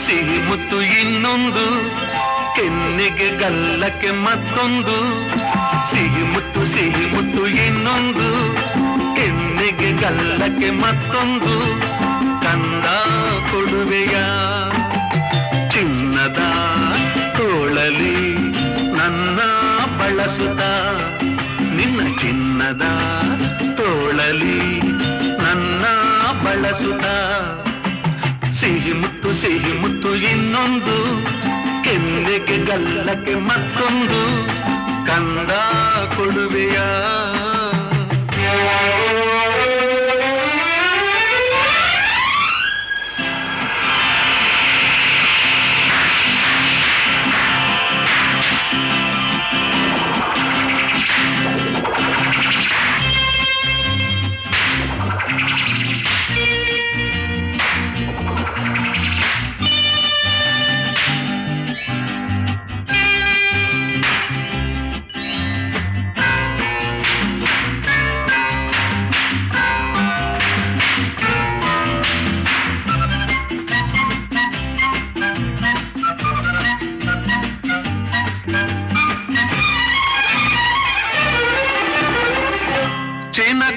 ಸಿಹಿ ಮುತ್ತು ಇನ್ನೊಂದು, ಕೆನ್ನೆಗೆ ಗಲ್ಲಕ್ಕೆ ಮತ್ತೊಂದು. ಸಿಹಿ ಮುತ್ತು ಇನ್ನೊಂದು, ಕೆನ್ನೆಗೆ ಗಲ್ಲಕ್ಕೆ ಮತ್ತೊಂದು. ಕಂದ ಕೊಡುವೆಯ ಚಿನ್ನದ ತೋಳಲಿ ನನ್ನ ಬಳಸುತ್ತ, ನಿನ್ನ ಚಿನ್ನದ ತೋಳಲಿ ನನ್ನ ಬಳಸುತ್ತ. ಸಿಹಿ ಮುತ್ತು ಇನ್ನೊಂದು, ಕೆನ್ನೆಗೆ ಗಲ್ಲಕ್ಕೆ ಮತ್ತೊಂದು. ಕಂದ ಕೊಡುವೆಯ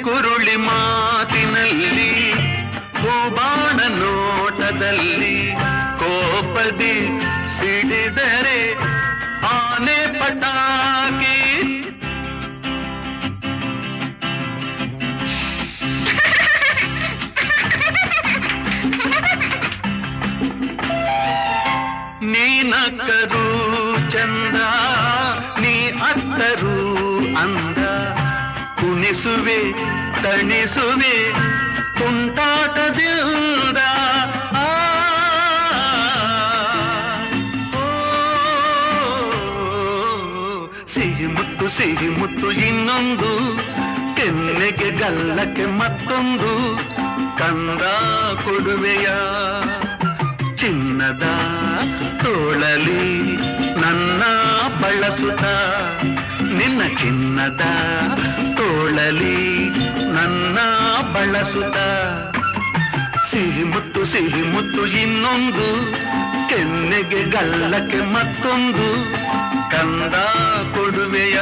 ಕುರುಳಿ ಮಾತಿನಲ್ಲಿ, ಹೂಬಾಣ ನೋಟದಲ್ಲಿ, ಕೋಪದಿ ಸಿಡಿದರೆ ಆನೆ ಪಟಾಕಿ. ನೀನಕ್ಕರೂ ಚಂದ, ನೀ ಅತ್ತರೂ ಅಂದ. ಕುಣಿಸುವೆ ತಣಿಸುವೆ ತುಂಟಾಟದಿಂದ. ಸಿಹಿ ಮುತ್ತು ಇನ್ನೊಂದು, ಕೆನ್ನೆಗೆ ಗಲ್ಲಕ್ಕೆ ಮತ್ತೊಂದು. ಕಂದ ಕೊಡುವೆಯ ಚಿನ್ನದ ತೋಳಲಿ ನನ್ನ ಬಳಸುತ್ತ, ನಿನ್ನ ಚಿನ್ನದ ತೋಳಲಿ ನನ್ನ ಬಳಸುತ್ತ. ಸಿಹಿ ಮುತ್ತು ಇನ್ನೊಂದು, ಕೆನ್ನೆಗೆ ಗಲ್ಲಕ್ಕೆ ಮತ್ತೊಂದು. ಕಂದ ಕೊಡುವೆಯ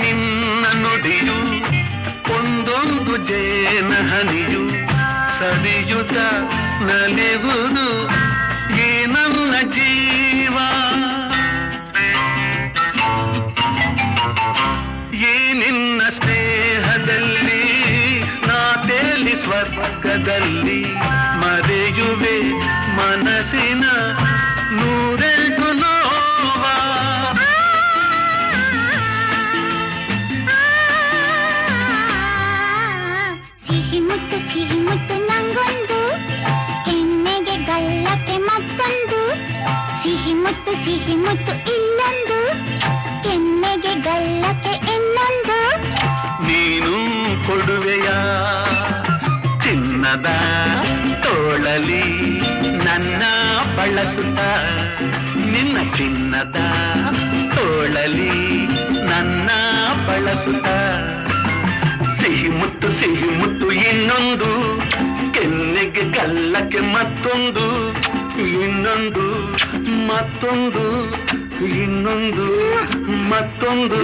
ನಿನ್ನ ನುಡಿಯು ಒಂದೊಂದು ಜೇನ ಹನಿಯು, ಸವಿಯುತ ನಲಿವುದು ಈ ನನ್ನ ಜೀವ. ಈ ನಿನ್ನ ಸ್ನೇಹದಲ್ಲಿ ನಾ ತೇಲಿ ಸ್ವರ್ಗದಲ್ಲಿ, ಮರೆಯುವೆ ಮನಸ್ಸಿನ ನೂರೆಂಟು ನೋವ. ಸಿಹಿ ಮುತ್ತು ನಂಗೊಂದು, ಕೆನ್ನೆಗೆ ಗಲ್ಲಕ್ಕೆ ಮತ್ತೊಂದು. ಸಿಹಿ ಮುತ್ತು ಇಲ್ಲೊಂದು, ಕೆನ್ನೆಗೆ ಗಲ್ಲಕ್ಕೆ ಇನ್ನೊಂದು. ನೀನು ಕೊಡುವೆಯ ಚಿನ್ನದ ತೋಳಲಿ ನನ್ನ ಬಳಸುತ್ತ, ನಿನ್ನ ಚಿನ್ನದ ತೋಳಲಿ ನನ್ನ ಬಳಸುತ್ತ. ಸಿಹಿ ಮುತ್ತು ಇನ್ನೊಂದು, ಕೆನ್ನೆಗೆ ಗಲ್ಲಕ್ಕೆ ಮತ್ತೊಂದು. ಇನ್ನೊಂದು ಮತ್ತೊಂದು, ಇನ್ನೊಂದು ಮತ್ತೊಂದು.